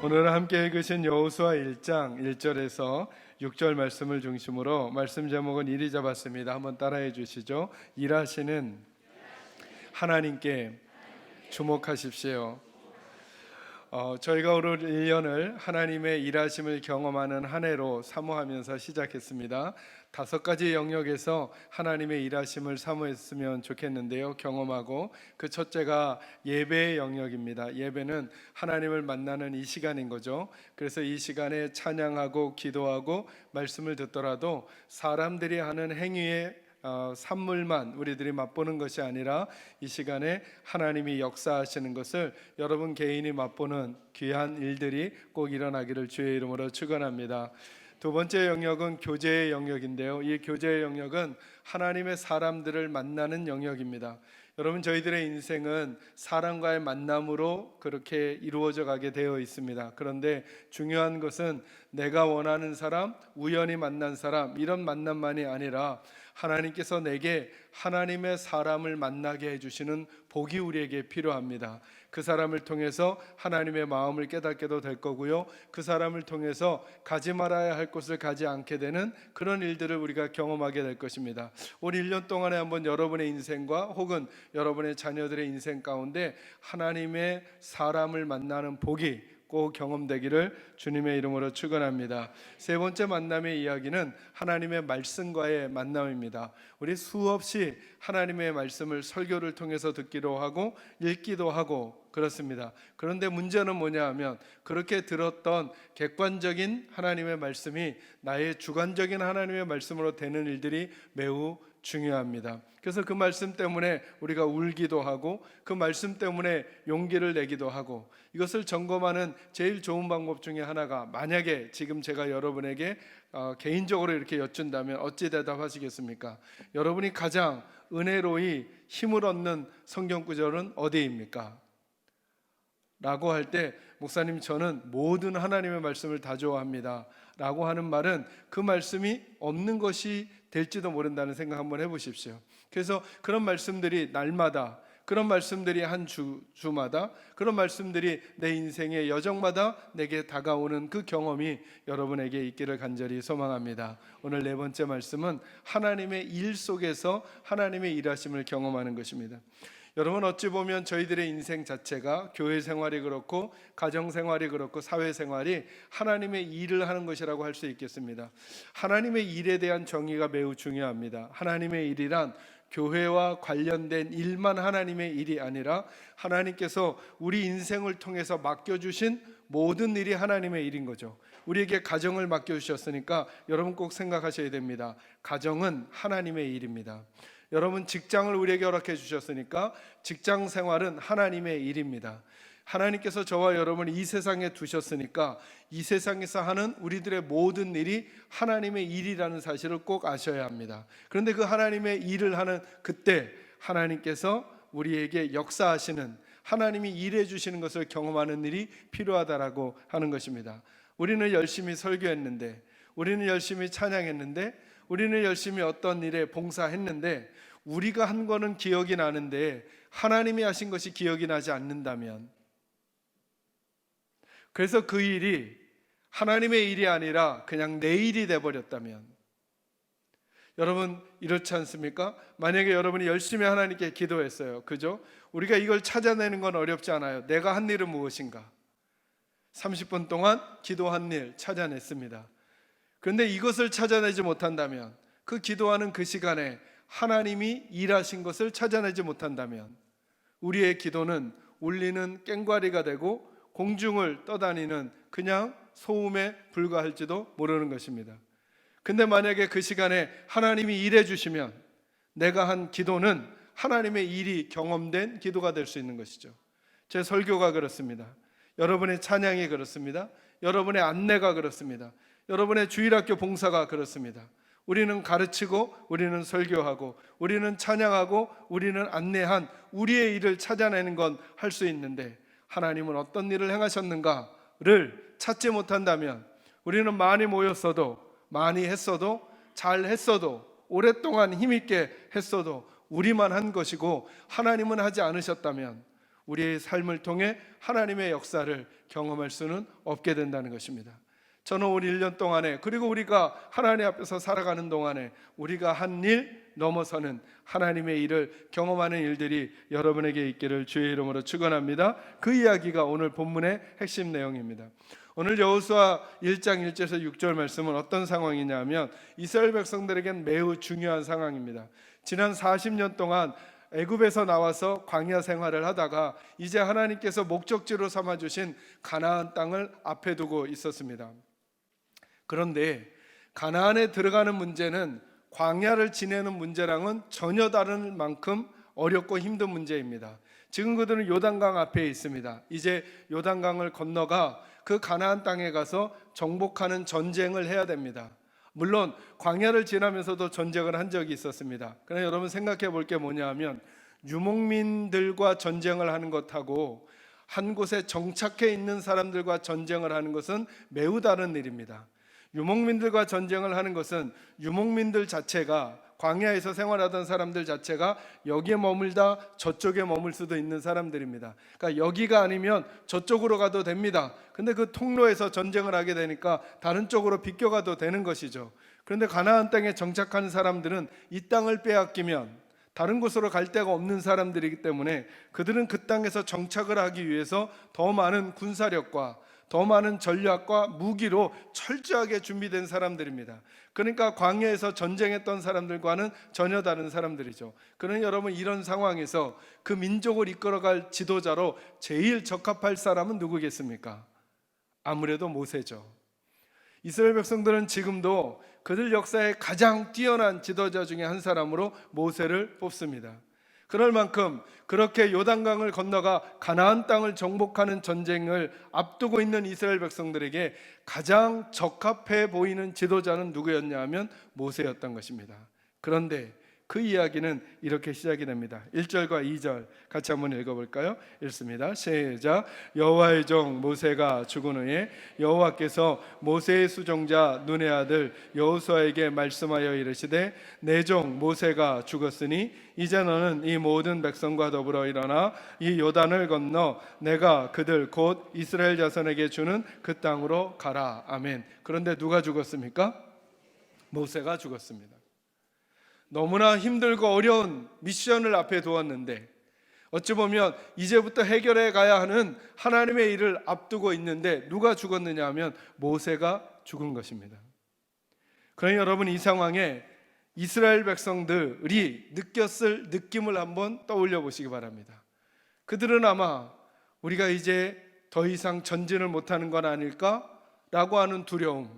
오늘 함께 읽으신 여호수아 1장 1절에서 6절 말씀을 중심으로 말씀 제목은 이리 잡았습니다. 한번 따라해 주시죠. 일하시는 하나님께 주목하십시오. 저희가 올 1년을 하나님의 일하심을 경험하는 한 해로 사모하면서 시작했습니다. 5가지 영역에서 하나님의 일하심을 사모했으면 좋겠는데요, 경험하고 그 첫째가 예배의 영역입니다. 예배는 하나님을 만나는 이 시간인 거죠. 그래서 이 시간에 찬양하고 기도하고 말씀을 듣더라도 사람들이 하는 행위에 산물만 우리들이 맛보는 것이 아니라 이 시간에 하나님이 역사하시는 것을 여러분 개인이 맛보는 귀한 일들이 꼭 일어나기를 주의 이름으로 축원합니다. 두 번째 영역은 교제의 영역인데요, 이 교제의 영역은 하나님의 사람들을 만나는 영역입니다. 여러분, 저희들의 인생은 사람과의 만남으로 그렇게 이루어져 가게 되어 있습니다. 그런데 중요한 것은 내가 원하는 사람, 우연히 만난 사람, 이런 만남만이 아니라 하나님께서 내게 하나님의 사람을 만나게 해주시는 복이 우리에게 필요합니다. 그 사람을 통해서 하나님의 마음을 깨닫게도 될 거고요, 그 사람을 통해서 가지 말아야 할 곳을 가지 않게 되는 그런 일들을 우리가 경험하게 될 것입니다. 올 1년 동안에 한번 여러분의 인생과 혹은 여러분의 자녀들의 인생 가운데 하나님의 사람을 만나는 복이 꼭 경험되기를 주님의 이름으로 축원합니다. 세 번째 만남의 이야기는 하나님의 말씀과의 만남입니다. 우리 수없이 하나님의 말씀을 설교를 통해서 듣기도 하고 읽기도 하고 그렇습니다. 그런데 문제는 뭐냐 하면 그렇게 들었던 객관적인 하나님의 말씀이 나의 주관적인 하나님의 말씀으로 되는 일들이 매우 중요합니다. 그래서 그 말씀 때문에 우리가 울기도 하고 그 말씀 때문에 용기를 내기도 하고, 이것을 점검하는 제일 좋은 방법 중에 하나가, 만약에 지금 제가 여러분에게 개인적으로 이렇게 여쭌다면 어찌 대답하시겠습니까? 여러분이 가장 은혜로이 힘을 얻는 성경 구절은 어디입니까? 라고 할 때, 목사님 저는 모든 하나님의 말씀을 다 좋아합니다 라고 하는 말은 그 말씀이 없는 것이 될지도 모른다는 생각 한번 해보십시오. 그래서 그런 말씀들이 날마다, 그런 말씀들이 한 주마다, 그런 말씀들이 내 인생의 여정마다 내게 다가오는 그 경험이 여러분에게 있기를 간절히 소망합니다. 오늘 네 번째 말씀은 하나님의 일 속에서 하나님의 일하심을 경험하는 것입니다. 여러분, 어찌 보면 저희들의 인생 자체가 교회 생활이 그렇고 가정 생활이 그렇고 사회 생활이 하나님의 일을 하는 것이라고 할 수 있겠습니다. 하나님의 일에 대한 정의가 매우 중요합니다. 하나님의 일이란 교회와 관련된 일만 하나님의 일이 아니라 하나님께서 우리 인생을 통해서 맡겨주신 모든 일이 하나님의 일인 거죠. 우리에게 가정을 맡겨주셨으니까 여러분 꼭 생각하셔야 됩니다. 가정은 하나님의 일입니다. 여러분, 직장을 우리에게 허락해 주셨으니까 직장 생활은 하나님의 일입니다. 하나님께서 저와 여러분을 이 세상에 두셨으니까 이 세상에서 하는 우리들의 모든 일이 하나님의 일이라는 사실을 꼭 아셔야 합니다. 그런데 그 하나님의 일을 하는 그때 하나님께서 우리에게 역사하시는, 하나님이 일해 주시는 것을 경험하는 일이 필요하다라고 하는 것입니다. 우리는 열심히 설교했는데, 우리는 열심히 찬양했는데, 우리는 열심히 어떤 일에 봉사했는데 우리가 한 거는 기억이 나는데 하나님이 하신 것이 기억이 나지 않는다면, 그래서 그 일이 하나님의 일이 아니라 그냥 내 일이 돼버렸다면, 여러분 이렇지 않습니까? 만약에 여러분이 열심히 하나님께 기도했어요, 그죠? 우리가 이걸 찾아내는 건 어렵지 않아요. 내가 한 일은 무엇인가? 30분 동안 기도한 일 찾아냈습니다. 그런데 이것을 찾아내지 못한다면, 그 기도하는 그 시간에 하나님이 일하신 것을 찾아내지 못한다면 우리의 기도는 울리는 꽹과리가 되고 공중을 떠다니는 그냥 소음에 불과할지도 모르는 것입니다. 근데 만약에 그 시간에 하나님이 일해 주시면 내가 한 기도는 하나님의 일이 경험된 기도가 될 수 있는 것이죠. 제 설교가 그렇습니다. 여러분의 찬양이 그렇습니다. 여러분의 안내가 그렇습니다. 여러분의 주일학교 봉사가 그렇습니다. 우리는 가르치고, 우리는 설교하고, 우리는 찬양하고, 우리는 안내한 우리의 일을 찾아내는 건 할 수 있는데 하나님은 어떤 일을 행하셨는가를 찾지 못한다면, 우리는 많이 모였어도, 많이 했어도, 잘 했어도, 오랫동안 힘있게 했어도 우리만 한 것이고 하나님은 하지 않으셨다면 우리의 삶을 통해 하나님의 역사를 경험할 수는 없게 된다는 것입니다. 저는 올 1년 동안에, 그리고 우리가 하나님 앞에서 살아가는 동안에 우리가 한 일 넘어서는 하나님의 일을 경험하는 일들이 여러분에게 있기를 주의 이름으로 축원합니다. 그 이야기가 오늘 본문의 핵심 내용입니다. 오늘 여호수아 1장 1절에서 6절 말씀은 어떤 상황이냐면 이스라엘 백성들에겐 매우 중요한 상황입니다. 지난 40년 동안 애굽에서 나와서 광야 생활을 하다가 이제 하나님께서 목적지로 삼아주신 가나안 땅을 앞에 두고 있었습니다. 그런데 가나안에 들어가는 문제는 광야를 지내는 문제랑은 전혀 다른 만큼 어렵고 힘든 문제입니다. 지금 그들은 요단강 앞에 있습니다. 이제 요단강을 건너가 그 가나안 땅에 가서 정복하는 전쟁을 해야 됩니다. 물론 광야를 지나면서도 전쟁을 한 적이 있었습니다. 그러나 여러분 생각해 볼 게 뭐냐 하면 유목민들과 전쟁을 하는 것하고 한 곳에 정착해 있는 사람들과 전쟁을 하는 것은 매우 다른 일입니다. 유목민들과 전쟁을 하는 것은 유목민들 자체가, 광야에서 생활하던 사람들 자체가 여기에 머물다 저쪽에 머물 수도 있는 사람들입니다. 그러니까 여기가 아니면 저쪽으로 가도 됩니다. 근데 그 통로에서 전쟁을 하게 되니까 다른 쪽으로 비껴가도 되는 것이죠. 그런데 가나안 땅에 정착한 사람들은 이 땅을 빼앗기면 다른 곳으로 갈 데가 없는 사람들이기 때문에 그들은 그 땅에서 정착을 하기 위해서 더 많은 군사력과 더 많은 전략과 무기로 철저하게 준비된 사람들입니다. 그러니까 광야에서 전쟁했던 사람들과는 전혀 다른 사람들이죠. 그러니 여러분, 이런 상황에서 그 민족을 이끌어갈 지도자로 제일 적합할 사람은 누구겠습니까? 아무래도 모세죠. 이스라엘 백성들은 지금도 그들 역사의 가장 뛰어난 지도자 중에 한 사람으로 모세를 뽑습니다. 그럴 만큼 그렇게 요단강을 건너가 가나안 땅을 정복하는 전쟁을 앞두고 있는 이스라엘 백성들에게 가장 적합해 보이는 지도자는 누구였냐 하면 모세였던 것입니다. 그런데 그 이야기는 이렇게 시작이 됩니다. 1절과 2절 같이 한번 읽어볼까요? 읽습니다. 시작. 여호와의 종 모세가 죽은 후에 여호와께서 모세의 수종자 눈의 아들 여호수아에게 말씀하여 이르시되 내 종 모세가 죽었으니 이제 너는 이 모든 백성과 더불어 일어나 이 요단을 건너 내가 그들 곧 이스라엘 자손에게 주는 그 땅으로 가라. 아멘. 그런데 누가 죽었습니까? 모세가 죽었습니다. 너무나 힘들고 어려운 미션을 앞에 두었는데 어찌 보면 이제부터 해결해 가야 하는 하나님의 일을 앞두고 있는데 누가 죽었느냐 하면 모세가 죽은 것입니다. 그러니 여러분, 이 상황에 이스라엘 백성들이 느꼈을 느낌을 한번 떠올려 보시기 바랍니다. 그들은 아마 우리가 이제 더 이상 전진을 못하는 건 아닐까라고 하는 두려움,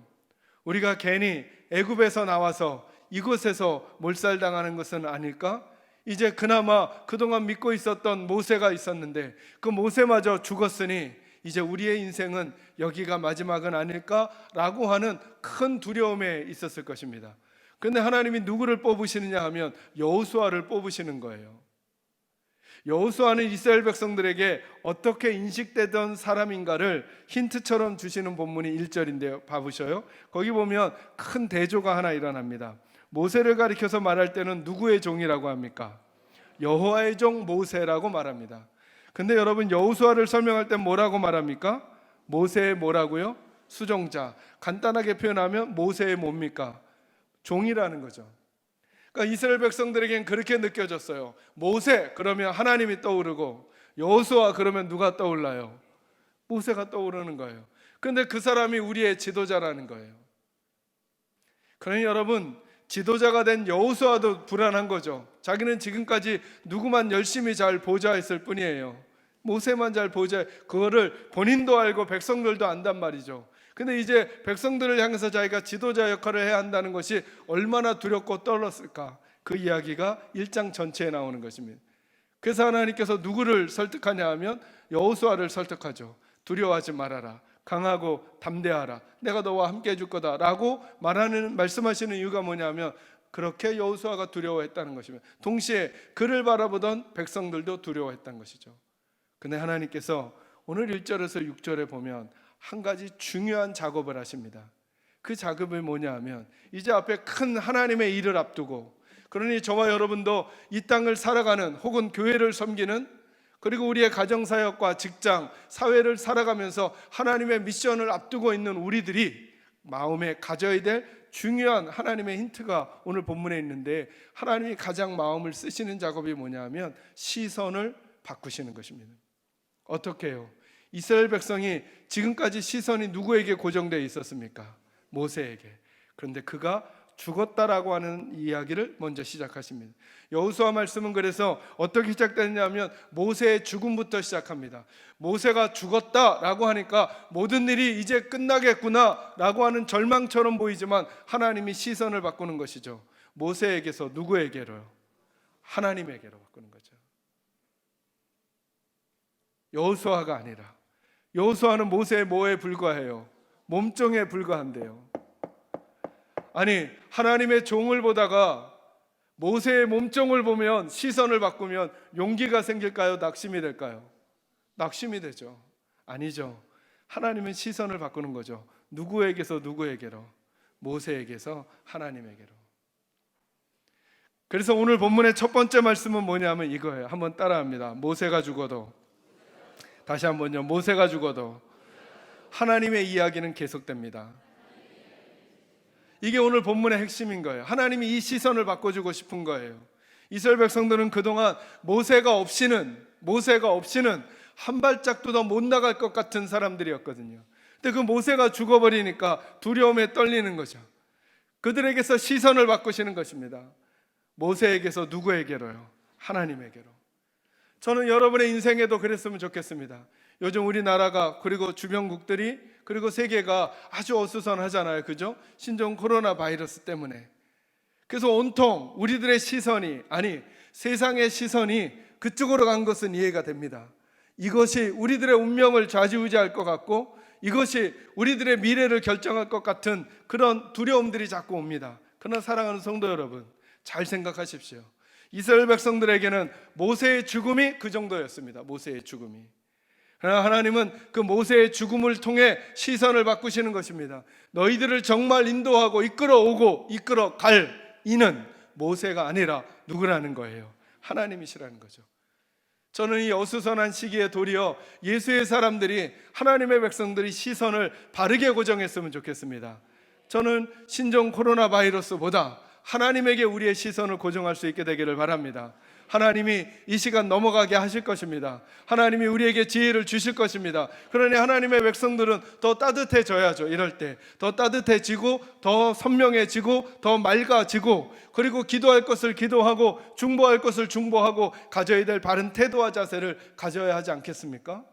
우리가 괜히 애굽에서 나와서 이곳에서 몰살당하는 것은 아닐까? 이제 그나마 그동안 믿고 있었던 모세가 있었는데 그 모세마저 죽었으니 이제 우리의 인생은 여기가 마지막은 아닐까라고 하는 큰 두려움에 있었을 것입니다. 그런데 하나님이 누구를 뽑으시느냐 하면 여호수아를 뽑으시는 거예요. 여호수아는 이스라엘 백성들에게 어떻게 인식되던 사람인가를 힌트처럼 주시는 본문이 1절인데요. 봐보셔요. 거기 보면 큰 대조가 하나 일어납니다. 모세를 가리켜서 말할 때는 누구의 종이라고 합니까? 여호와의 종 모세라고 말합니다. 근데 여러분, 여호수아를 설명할 때 뭐라고 말합니까? 모세의 뭐라고요? 수종자. 간단하게 표현하면 모세의 뭡니까? 종이라는 거죠. 그러니까 이스라엘 백성들에겐 그렇게 느껴졌어요. 모세 그러면 하나님이 떠오르고 여호수아 그러면 누가 떠올라요? 모세가 떠오르는 거예요. 그런데 그 사람이 우리의 지도자라는 거예요. 그러니 여러분, 지도자가 된 여호수아도 불안한 거죠. 자기는 지금까지 누구만 열심히 잘 보좌했을 뿐이에요. 모세만 잘 보좌, 그거를 본인도 알고 백성들도 안단 말이죠. 근데 이제 백성들을 향해서 자기가 지도자 역할을 해야 한다는 것이 얼마나 두렵고 떨었을까, 그 이야기가 1장 전체에 나오는 것입니다. 그래서 하나님께서 누구를 설득하냐 하면 여호수아를 설득하죠. 두려워하지 말아라, 강하고 담대하라, 내가 너와 함께 해줄 거다 라고 말씀하시는 이유가 뭐냐면 그렇게 여호수아가 두려워했다는 것입니다. 동시에 그를 바라보던 백성들도 두려워했다는 것이죠. 근데 하나님께서 오늘 1절에서 6절에 보면 한 가지 중요한 작업을 하십니다. 그 작업이 뭐냐 하면 이제 앞에 큰 하나님의 일을 앞두고, 그러니 저와 여러분도 이 땅을 살아가는 혹은 교회를 섬기는 그리고 우리의 가정사역과 직장, 사회를 살아가면서 하나님의 미션을 앞두고 있는 우리들이 마음에 가져야 될 중요한 하나님의 힌트가 오늘 본문에 있는데, 하나님이 가장 마음을 쓰시는 작업이 뭐냐면 시선을 바꾸시는 것입니다. 어떻게 해요? 이스라엘 백성이 지금까지 시선이 누구에게 고정되어 있었습니까? 모세에게. 그런데 그가 죽었다라고 하는 이야기를 먼저 시작하십니다. 여호수아 말씀은 그래서 어떻게 시작되느냐면 모세의 죽음부터 시작합니다. 모세가 죽었다라고 하니까 모든 일이 이제 끝나겠구나라고 하는 절망처럼 보이지만 하나님이 시선을 바꾸는 것이죠. 모세에게서 누구에게로요? 하나님에게로 바꾸는 거죠. 여호수아가 아니라, 여호수아는 모세의 뭐에 불과해요? 몸종에 불과한데요. 아니, 하나님의 종을 보다가 모세의 몸종을 보면 시선을 바꾸면 용기가 생길까요? 낙심이 될까요? 낙심이 되죠. 아니죠. 하나님은 시선을 바꾸는 거죠. 누구에게서 누구에게로? 모세에게서 하나님에게로. 그래서 오늘 본문의 첫 번째 말씀은 뭐냐면 이거예요. 한번 따라합니다. 모세가 죽어도, 다시 한번요. 모세가 죽어도 하나님의 이야기는 계속됩니다. 이게 오늘 본문의 핵심인 거예요. 하나님이 이 시선을 바꿔주고 싶은 거예요. 이스라엘 백성들은 그동안 모세가 없이는 한 발짝도 더 못 나갈 것 같은 사람들이었거든요. 근데 그 모세가 죽어버리니까 두려움에 떨리는 거죠. 그들에게서 시선을 바꾸시는 것입니다. 모세에게서 누구에게로요? 하나님에게로. 저는 여러분의 인생에도 그랬으면 좋겠습니다. 요즘 우리나라가, 그리고 주변국들이, 그리고 세계가 아주 어수선하잖아요. 그죠? 신종 코로나 바이러스 때문에. 그래서 온통 우리들의 시선이, 아니 세상의 시선이 그쪽으로 간 것은 이해가 됩니다. 이것이 우리들의 운명을 좌지우지할 것 같고, 이것이 우리들의 미래를 결정할 것 같은 그런 두려움들이 자꾸 옵니다. 그러나 사랑하는 성도 여러분, 잘 생각하십시오. 이스라엘 백성들에게는 모세의 죽음이 그 정도였습니다. 모세의 죽음이. 그러나 하나님은 그 모세의 죽음을 통해 시선을 바꾸시는 것입니다. 너희들을 정말 인도하고 이끌어오고 이끌어갈 이는 모세가 아니라 누구라는 거예요? 하나님이시라는 거죠. 저는 이 어수선한 시기에 도리어 예수의 사람들이, 하나님의 백성들이 시선을 바르게 고정했으면 좋겠습니다. 저는 신종 코로나 바이러스보다 하나님에게 우리의 시선을 고정할 수 있게 되기를 바랍니다. 하나님이 이 시간 넘어가게 하실 것입니다. 하나님이 우리에게 지혜를 주실 것입니다. 그러니 하나님의 백성들은 더 따뜻해져야죠. 이럴 때 더 따뜻해지고, 더 선명해지고, 더 맑아지고, 그리고 기도할 것을 기도하고, 중보할 것을 중보하고, 가져야 될 바른 태도와 자세를 가져야 하지 않겠습니까?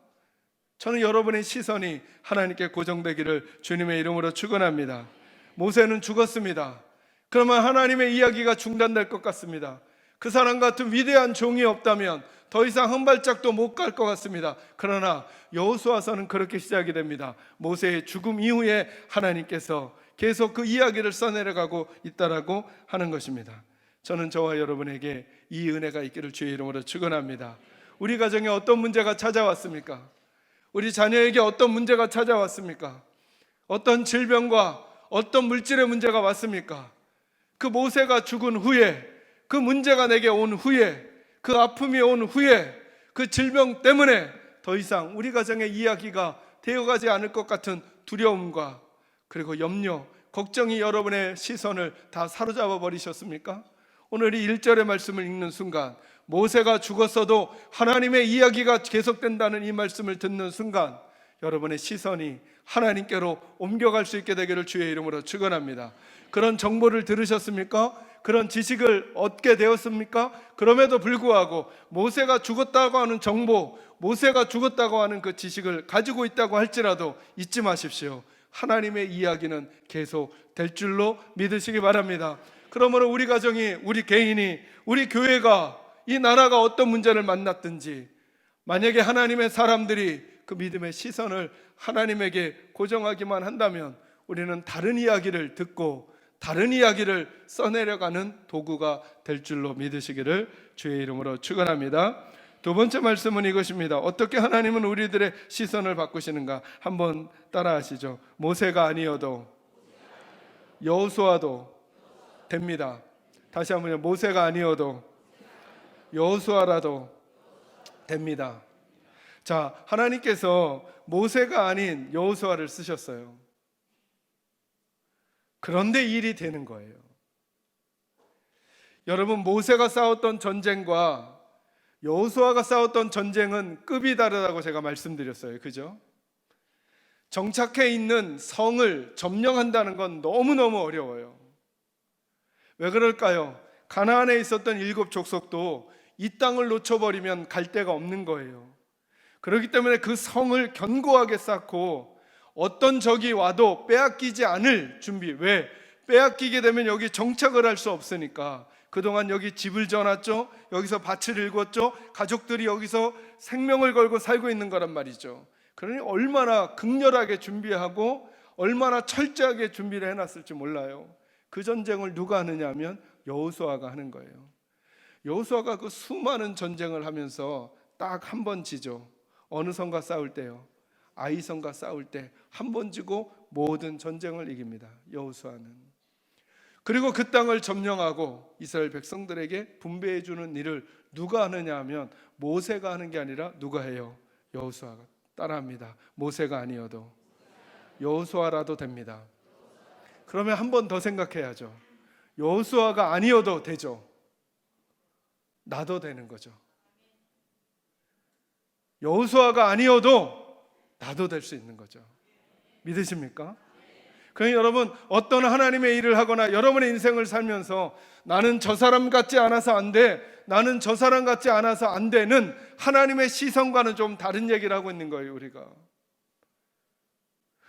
저는 여러분의 시선이 하나님께 고정되기를 주님의 이름으로 축원합니다. 모세는 죽었습니다. 그러면 하나님의 이야기가 중단될 것 같습니다. 그 사람 같은 위대한 종이 없다면 더 이상 한 발짝도 못 갈 것 같습니다. 그러나 여호수아서는 그렇게 시작이 됩니다. 모세의 죽음 이후에 하나님께서 계속 그 이야기를 써내려가고 있다라고 하는 것입니다. 저는 저와 여러분에게 이 은혜가 있기를 주의 이름으로 축원합니다. 우리 가정에 어떤 문제가 찾아왔습니까? 우리 자녀에게 어떤 문제가 찾아왔습니까? 어떤 질병과 어떤 물질의 문제가 왔습니까? 그 모세가 죽은 후에, 그 문제가 내게 온 후에, 그 아픔이 온 후에, 그 질병 때문에 더 이상 우리 가정의 이야기가 되어가지 않을 것 같은 두려움과, 그리고 염려, 걱정이 여러분의 시선을 다 사로잡아 버리셨습니까? 오늘 이 1절의 말씀을 읽는 순간, 모세가 죽었어도 하나님의 이야기가 계속된다는 이 말씀을 듣는 순간 여러분의 시선이 하나님께로 옮겨갈 수 있게 되기를 주의 이름으로 축원합니다. 그런 정보를 들으셨습니까? 그런 지식을 얻게 되었습니까? 그럼에도 불구하고 모세가 죽었다고 하는 정보, 모세가 죽었다고 하는 그 지식을 가지고 있다고 할지라도 잊지 마십시오. 하나님의 이야기는 계속 될 줄로 믿으시기 바랍니다. 그러므로 우리 가정이, 우리 개인이, 우리 교회가, 이 나라가 어떤 문제를 만났든지, 만약에 하나님의 사람들이 그 믿음의 시선을 하나님에게 고정하기만 한다면 우리는 다른 이야기를 듣고 다른 이야기를 써내려가는 도구가 될 줄로 믿으시기를 주의 이름으로 축원합니다. 두 번째 말씀은 이것입니다. 어떻게 하나님은 우리들의 시선을 바꾸시는가? 한번 따라하시죠. 모세가 아니어도 여호수아도 됩니다. 다시 한번요. 모세가 아니어도 여호수아라도 됩니다. 자, 하나님께서 모세가 아닌 여호수아를 쓰셨어요. 그런데 일이 되는 거예요. 여러분, 모세가 싸웠던 전쟁과 여호수아가 싸웠던 전쟁은 급이 다르다고 제가 말씀드렸어요. 그죠? 정착해 있는 성을 점령한다는 건 너무너무 어려워요. 왜 그럴까요? 가나안에 있었던 7 족속도 이 땅을 놓쳐버리면 갈 데가 없는 거예요. 그렇기 때문에 그 성을 견고하게 쌓고 어떤 적이 와도 빼앗기지 않을 준비. 왜? 빼앗기게 되면 여기 정착을 할 수 없으니까. 그동안 여기 집을 지어놨죠. 여기서 밭을 일궜죠. 가족들이 여기서 생명을 걸고 살고 있는 거란 말이죠. 그러니 얼마나 극렬하게 준비하고 얼마나 철저하게 준비를 해놨을지 몰라요. 그 전쟁을 누가 하느냐 하면 여호수아가 하는 거예요. 여호수아가 그 수많은 전쟁을 하면서 딱 한 번 지죠. 어느 성과 싸울 때요? 아이성과 싸울 때 한 번 지고 모든 전쟁을 이깁니다. 여호수아는. 그리고 그 땅을 점령하고 이스라엘 백성들에게 분배해 주는 일을 누가 하느냐 하면 모세가 하는 게 아니라 누가 해요? 여호수아가. 따라합니다. 모세가 아니어도 여호수아라도 됩니다. 그러면 한 번 더 생각해야죠. 여호수아가 아니어도 되죠. 나도 되는 거죠. 여호수아가 아니어도 나도 될 수 있는 거죠. 믿으십니까? 그러니 여러분, 어떤 하나님의 일을 하거나 여러분의 인생을 살면서 나는 저 사람 같지 않아서 안 돼, 나는 저 사람 같지 않아서 안 되는 하나님의 시선과는 좀 다른 얘기를 하고 있는 거예요.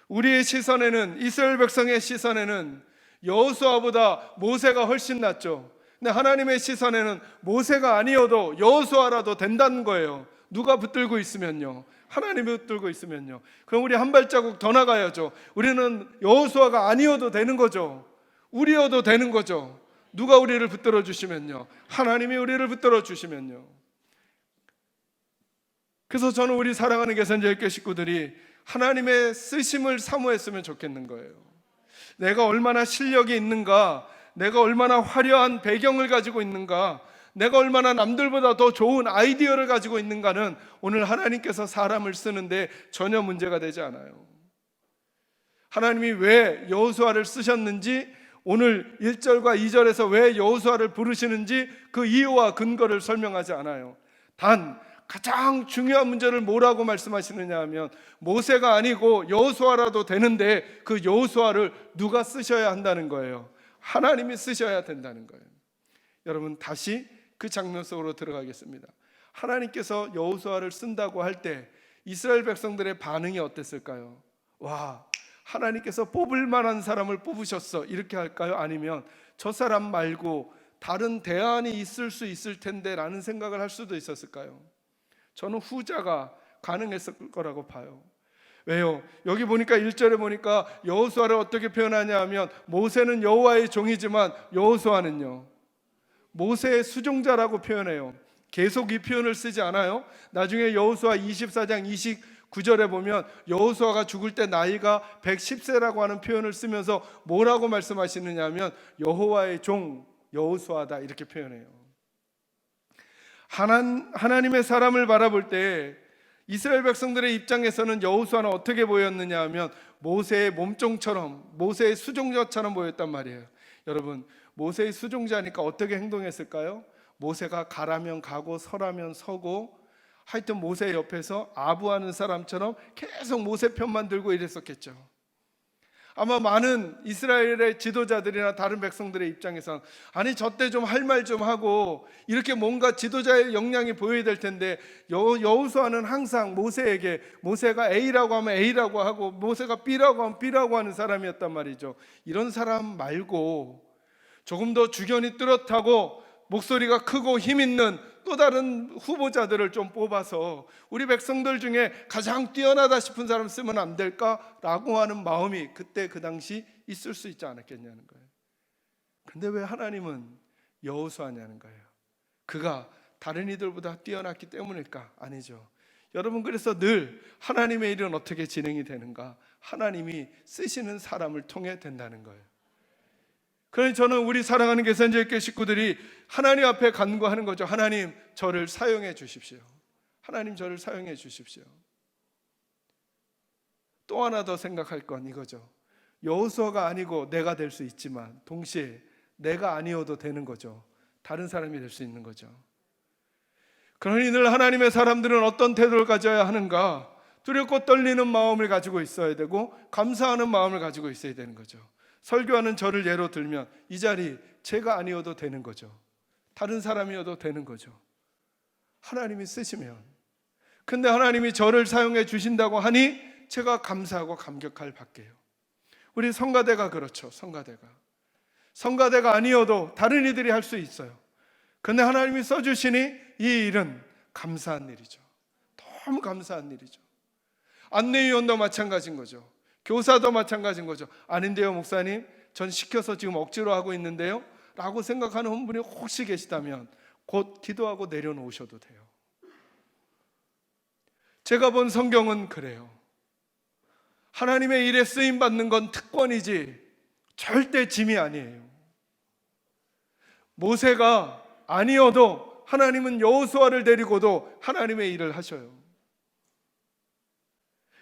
우리의 시선에는, 이스라엘 백성의 시선에는 여호수아보다 모세가 훨씬 낫죠. 근데 하나님의 시선에는 모세가 아니어도 여호수아라도 된다는 거예요. 누가 붙들고 있으면요, 하나님이 붙들고 있으면요. 그럼 우리 한 발자국 더 나가야죠. 우리는 여호수아가 아니어도 되는 거죠. 우리여도 되는 거죠. 누가 우리를 붙들어 주시면요, 하나님이 우리를 붙들어 주시면요. 그래서 저는 우리 사랑하는 개선교회 식구들이 하나님의 쓰심을 사모했으면 좋겠는 거예요. 내가 얼마나 실력이 있는가, 내가 얼마나 화려한 배경을 가지고 있는가, 내가 얼마나 남들보다 더 좋은 아이디어를 가지고 있는가는 오늘 하나님께서 사람을 쓰는데 전혀 문제가 되지 않아요. 하나님이 왜 여호수아를 쓰셨는지, 오늘 1절과 2절에서 왜 여호수아를 부르시는지 그 이유와 근거를 설명하지 않아요. 단 가장 중요한 문제를 뭐라고 말씀하시느냐 하면 모세가 아니고 여호수아라도 되는데 그 여호수아를 누가 쓰셔야 한다는 거예요. 하나님이 쓰셔야 된다는 거예요. 여러분, 다시 그 장면 속으로 들어가겠습니다. 하나님께서 여호수아를 쓴다고 할 때 이스라엘 백성들의 반응이 어땠을까요? 와, 하나님께서 뽑을 만한 사람을 뽑으셨어, 이렇게 할까요? 아니면 저 사람 말고 다른 대안이 있을 수 있을 텐데 라는 생각을 할 수도 있었을까요? 저는 후자가 가능했을 거라고 봐요. 왜요? 여기 보니까 1절에 보니까 여호수아를 어떻게 표현하냐 하면 모세는 여호와의 종이지만 여호수아는요, 모세의 수종자라고 표현해요. 계속 이 표현을 쓰지 않아요. 나중에 여호수아 24장 29절에 보면 여호수아가 죽을 때 나이가 110세라고 하는 표현을 쓰면서 뭐라고 말씀하시느냐 하면 여호와의 종 여호수아다, 이렇게 표현해요. 하나님의 사람을 바라볼 때 이스라엘 백성들의 입장에서는 여호수아는 어떻게 보였느냐 하면 모세의 몸종처럼, 모세의 수종자처럼 보였단 말이에요. 여러분, 모세의 수종자니까 어떻게 행동했을까요? 모세가 가라면 가고 서라면 서고, 하여튼 모세 옆에서 아부하는 사람처럼 계속 모세 편만 들고 이랬었겠죠. 아마 많은 이스라엘의 지도자들이나 다른 백성들의 입장에선 아니 저 때 좀 할 말 좀 하고 이렇게 뭔가 지도자의 역량이 보여야 될 텐데, 여호수아는 항상 모세에게, 모세가 A라고 하면 A라고 하고 모세가 B라고 하면 B라고 하는 사람이었단 말이죠. 이런 사람 말고 조금 더 주견이 뚜렷하고 목소리가 크고 힘 있는 또 다른 후보자들을 좀 뽑아서 우리 백성들 중에 가장 뛰어나다 싶은 사람 쓰면 안 될까라고 하는 마음이 그때 그 당시 있을 수 있지 않았겠냐는 거예요. 근데 왜 하나님은 여호수아냐는 거예요. 그가 다른 이들보다 뛰어났기 때문일까? 아니죠. 여러분, 그래서 늘 하나님의 일은 어떻게 진행이 되는가? 하나님이 쓰시는 사람을 통해 된다는 거예요. 그러니 저는 우리 사랑하는 개선교회 식구들이 하나님 앞에 간구하는 거죠. 하나님, 저를 사용해 주십시오. 하나님 저를 사용해 주십시오. 또 하나 더 생각할 건 이거죠. 여호수아가 아니고 내가 될 수 있지만 동시에 내가 아니어도 되는 거죠. 다른 사람이 될 수 있는 거죠. 그러니 늘 하나님의 사람들은 어떤 태도를 가져야 하는가? 두렵고 떨리는 마음을 가지고 있어야 되고 감사하는 마음을 가지고 있어야 되는 거죠. 설교하는 저를 예로 들면 이 자리 제가 아니어도 되는 거죠. 다른 사람이어도 되는 거죠. 하나님이 쓰시면. 근데 하나님이 저를 사용해 주신다고 하니 제가 감사하고 감격할 밖에요. 우리 성가대가 그렇죠. 성가대가 아니어도 다른 이들이 할 수 있어요. 근데 하나님이 써주시니 이 일은 감사한 일이죠. 너무 감사한 일이죠. 안내위원도 마찬가지인 거죠. 교사도 마찬가지인 거죠. 아닌데요 목사님, 전 시켜서 지금 억지로 하고 있는데요 라고 생각하는 분이 혹시 계시다면 곧 기도하고 내려놓으셔도 돼요. 제가 본 성경은 그래요. 하나님의 일에 쓰임받는 건 특권이지 절대 짐이 아니에요. 모세가 아니어도 하나님은 여호수아를 데리고도 하나님의 일을 하셔요.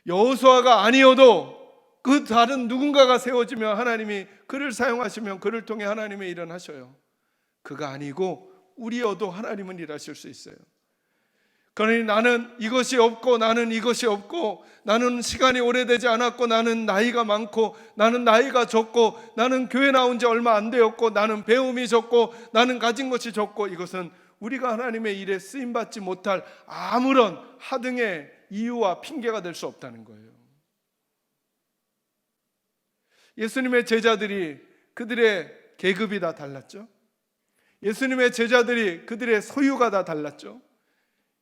여호수아가 아니어도 그 다른 누군가가 세워지면 하나님이 그를 사용하시면 그를 통해 하나님의 일을 하셔요. 그가 아니고 우리여도 하나님은 일하실 수 있어요. 그러니 나는 이것이 없고 나는 이것이 없고 나는 시간이 오래되지 않았고 나는 나이가 많고 나는 나이가 적고 나는 교회 나온 지 얼마 안 되었고 나는 배움이 적고 나는 가진 것이 적고, 이것은 우리가 하나님의 일에 쓰임받지 못할 아무런 하등의 이유와 핑계가 될 수 없다는 거예요. 예수님의 제자들이 그들의 계급이 다 달랐죠. 예수님의 제자들이 그들의 소유가 다 달랐죠.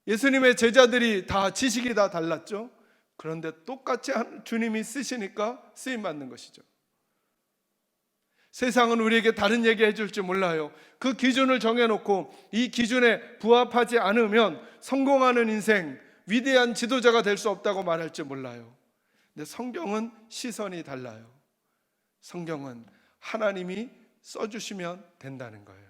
예수님의 제자들이 다 지식이 다 달랐죠. 그런데 똑같이 주님이 쓰시니까 쓰임받는 것이죠. 세상은 우리에게 다른 얘기 해줄지 몰라요. 그 기준을 정해놓고 이 기준에 부합하지 않으면 성공하는 인생, 위대한 지도자가 될 수 없다고 말할지 몰라요. 근데 성경은 시선이 달라요. 성경은 하나님이 써주시면 된다는 거예요.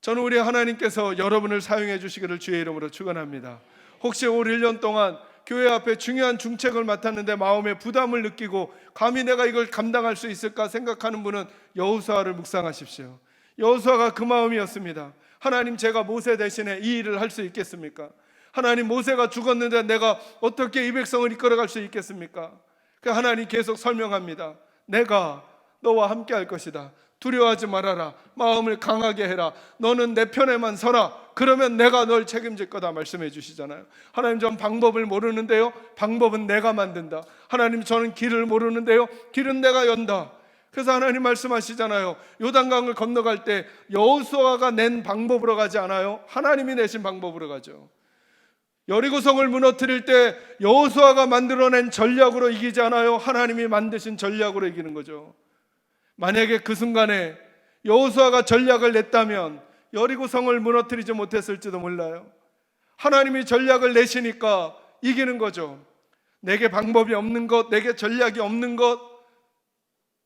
저는 우리 하나님께서 여러분을 사용해 주시기를 주의 이름으로 축원합니다. 혹시 올 1년 동안 교회 앞에 중요한 중책을 맡았는데 마음에 부담을 느끼고 감히 내가 이걸 감당할 수 있을까 생각하는 분은 여호수아를 묵상하십시오. 여호수아가 그 마음이었습니다. 하나님, 제가 모세 대신에 이 일을 할 수 있겠습니까? 하나님, 모세가 죽었는데 내가 어떻게 이 백성을 이끌어갈 수 있겠습니까? 그 하나님 계속 설명합니다. 내가 너와 함께 할 것이다. 두려워하지 말아라. 마음을 강하게 해라. 너는 내 편에만 서라. 그러면 내가 널 책임질 거다 말씀해 주시잖아요. 하나님, 전 방법을 모르는데요, 방법은 내가 만든다. 하나님, 저는 길을 모르는데요, 길은 내가 연다. 그래서 하나님 말씀하시잖아요. 요단강을 건너갈 때 여호수아가 낸 방법으로 가지 않아요. 하나님이 내신 방법으로 가죠. 여리고성을 무너뜨릴 때 여호수아가 만들어낸 전략으로 이기지 않아요. 하나님이 만드신 전략으로 이기는 거죠. 만약에 그 순간에 여호수아가 전략을 냈다면 여리고성을 무너뜨리지 못했을지도 몰라요. 하나님이 전략을 내시니까 이기는 거죠. 내게 방법이 없는 것, 내게 전략이 없는 것,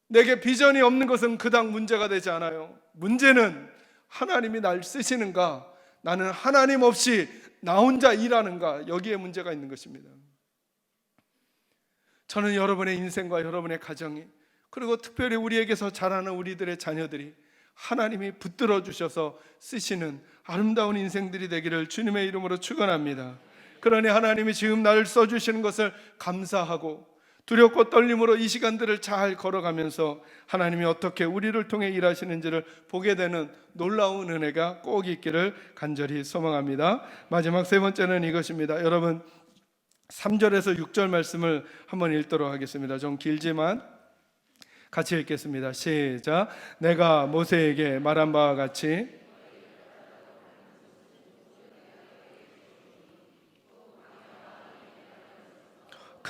내게 비전이 없는 것은 그닥 문제가 되지 않아요. 문제는 하나님이 날 쓰시는가, 나는 하나님 없이 나 혼자 일하는가, 여기에 문제가 있는 것입니다. 저는 여러분의 인생과 여러분의 가정이, 그리고 특별히 우리에게서 자라는 우리들의 자녀들이 하나님이 붙들어 주셔서 쓰시는 아름다운 인생들이 되기를 주님의 이름으로 축원합니다. 그러니 하나님이 지금 나를 써주시는 것을 감사하고 두렵고 떨림으로 이 시간들을 잘 걸어가면서 하나님이 어떻게 우리를 통해 일하시는지를 보게 되는 놀라운 은혜가 꼭 있기를 간절히 소망합니다. 마지막 세 번째는 이것입니다. 여러분, 3절에서 6절 말씀을 한번 읽도록 하겠습니다. 좀 길지만 같이 읽겠습니다. 시작. 내가 모세에게 말한 바와 같이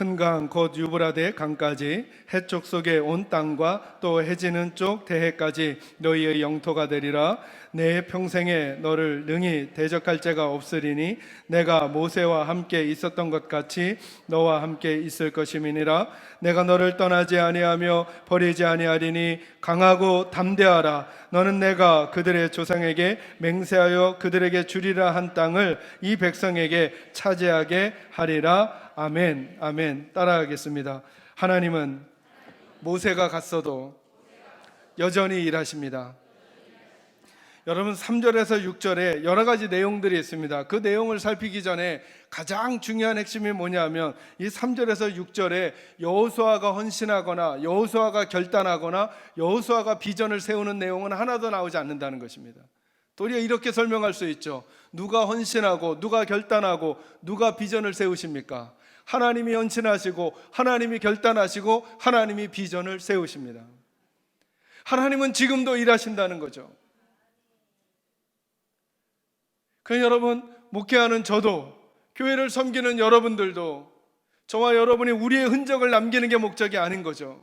큰 강 곧 유브라데 강까지 해쪽 속의 온 땅과 또 해지는 쪽 대해까지 너희의 영토가 되리라. 내 평생에 너를 능히 대적할 자가 없으리니 내가 모세와 함께 있었던 것 같이 너와 함께 있을 것임이니라. 내가 너를 떠나지 아니하며 버리지 아니하리니 강하고 담대하라. 너는 내가 그들의 조상에게 맹세하여 그들에게 주리라 한 땅을 이 백성에게 차지하게 하리라. 아멘. 아멘. 따라하겠습니다. 하나님은 모세가 갔어도 여전히 일하십니다. 여러분, 3절에서 6절에 여러 가지 내용들이 있습니다. 그 내용을 살피기 전에 가장 중요한 핵심이 뭐냐면 이 3절에서 6절에 여호수아가 헌신하거나 여호수아가 결단하거나 여호수아가 비전을 세우는 내용은 하나도 나오지 않는다는 것입니다. 도리어 이렇게 설명할 수 있죠. 누가 헌신하고 누가 결단하고 누가 비전을 세우십니까? 하나님이 헌신하시고 하나님이 결단하시고 하나님이 비전을 세우십니다. 하나님은 지금도 일하신다는 거죠. 그 여러분, 목회하는 저도 교회를 섬기는 여러분들도 저와 여러분이 우리의 흔적을 남기는 게 목적이 아닌 거죠.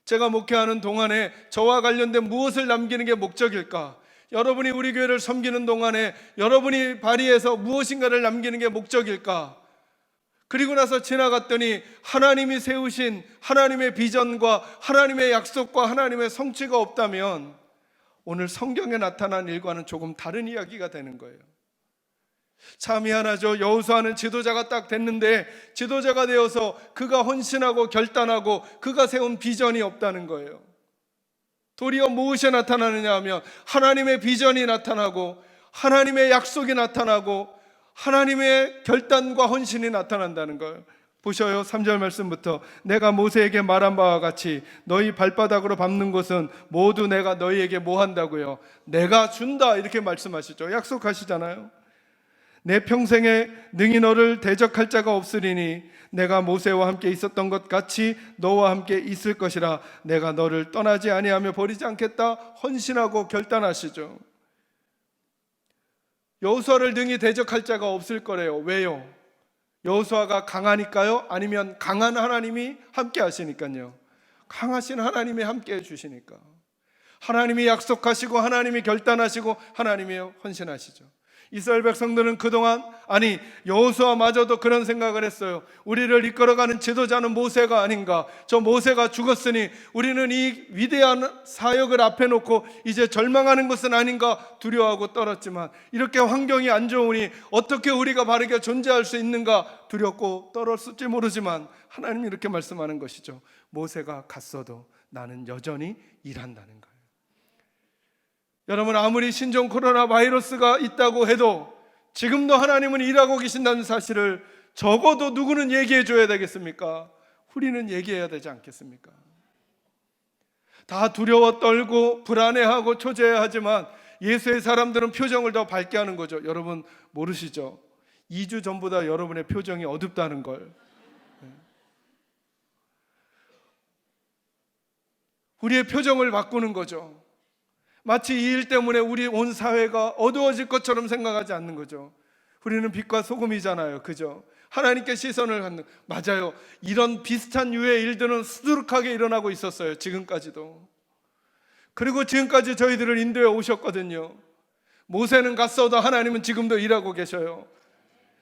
제가 목회하는 동안에 저와 관련된 무엇을 남기는 게 목적일까? 여러분이 우리 교회를 섬기는 동안에 여러분이 발휘해서 무엇인가를 남기는 게 목적일까? 그리고 나서 지나갔더니 하나님이 세우신 하나님의 비전과 하나님의 약속과 하나님의 성취가 없다면 오늘 성경에 나타난 일과는 조금 다른 이야기가 되는 거예요. 참 미안하죠. 여호수아는 지도자가 딱 됐는데 지도자가 되어서 그가 헌신하고 결단하고 그가 세운 비전이 없다는 거예요. 도리어 무엇이 나타나느냐 하면 하나님의 비전이 나타나고 하나님의 약속이 나타나고 하나님의 결단과 헌신이 나타난다는 거예요. 보셔요. 3절 말씀부터 내가 모세에게 말한 바와 같이 너희 발바닥으로 밟는 곳은 모두 내가 너희에게 뭐 한다고요? 내가 준다, 이렇게 말씀하시죠. 약속하시잖아요. 내 평생에 능히 너를 대적할 자가 없으리니 내가 모세와 함께 있었던 것 같이 너와 함께 있을 것이라. 내가 너를 떠나지 아니하며 버리지 않겠다 헌신하고 결단하시죠. 여호수아를 능히 대적할 자가 없을 거래요. 왜요? 여호수아가 강하니까요? 아니면 강한 하나님이 함께 하시니까요? 강하신 하나님이 함께 해주시니까. 하나님이 약속하시고 하나님이 결단하시고 하나님이 헌신하시죠. 이스라엘 백성들은 그동안, 아니 여호수아마저도 그런 생각을 했어요. 우리를 이끌어가는 지도자는 모세가 아닌가? 저 모세가 죽었으니 우리는 이 위대한 사역을 앞에 놓고 이제 절망하는 것은 아닌가 두려워하고 떨었지만, 이렇게 환경이 안 좋으니 어떻게 우리가 바르게 존재할 수 있는가 두렵고 떨었을지 모르지만 하나님이 이렇게 말씀하는 것이죠. 모세가 갔어도 나는 여전히 일한다는 거예요. 여러분, 아무리 신종 코로나 바이러스가 있다고 해도 지금도 하나님은 일하고 계신다는 사실을 적어도 누구는 얘기해 줘야 되겠습니까? 우리는 얘기해야 되지 않겠습니까? 다 두려워 떨고 불안해하고 초조해하지만 예수의 사람들은 표정을 더 밝게 하는 거죠. 여러분 모르시죠? 2주 전보다 여러분의 표정이 어둡다는 걸. 우리의 표정을 바꾸는 거죠. 마치 이 일 때문에 우리 온 사회가 어두워질 것처럼 생각하지 않는 거죠. 우리는 빛과 소금이잖아요. 그죠? 하나님께 시선을 갖는, 맞아요. 이런 비슷한 유의 일들은 수두룩하게 일어나고 있었어요. 지금까지도. 그리고 지금까지 저희들을 인도해 오셨거든요. 모세는 갔어도 하나님은 지금도 일하고 계셔요.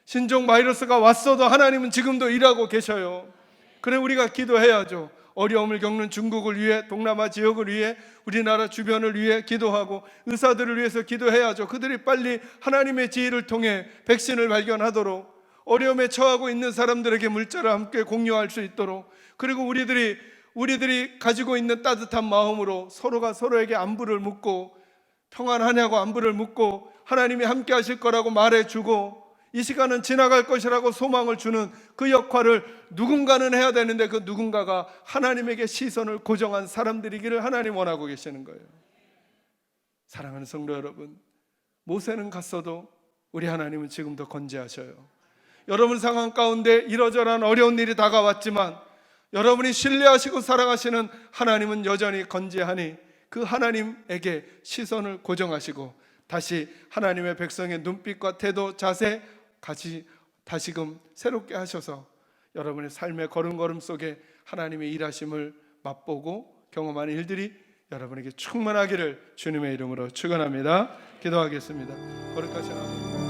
신종 바이러스가 왔어도 하나님은 지금도 일하고 계셔요. 그래 우리가 기도해야죠. 어려움을 겪는 중국을 위해, 동남아 지역을 위해, 우리나라 주변을 위해 기도하고 의사들을 위해서 기도해야죠. 그들이 빨리 하나님의 지혜를 통해 백신을 발견하도록, 어려움에 처하고 있는 사람들에게 물자를 함께 공유할 수 있도록, 그리고 우리들이 가지고 있는 따뜻한 마음으로 서로가 서로에게 안부를 묻고, 평안하냐고 안부를 묻고 하나님이 함께 하실 거라고 말해주고, 이 시간은 지나갈 것이라고 소망을 주는 그 역할을 누군가는 해야 되는데, 그 누군가가 하나님에게 시선을 고정한 사람들이기를 하나님 원하고 계시는 거예요. 사랑하는 성도 여러분, 모세는 갔어도 우리 하나님은 지금도 건재하셔요. 여러분 상황 가운데 이러저러한 어려운 일이 다가왔지만 여러분이 신뢰하시고 사랑하시는 하나님은 여전히 건재하니 그 하나님에게 시선을 고정하시고 다시 하나님의 백성의 눈빛과 태도, 자세 다시금 새롭게 하셔서 여러분의 삶의 걸음걸음 속에 하나님의 일하심을 맛보고 경험하는 일들이 여러분에게 충만하기를 주님의 이름으로 축원합니다. 기도하겠습니다. 거룩하신 하나님,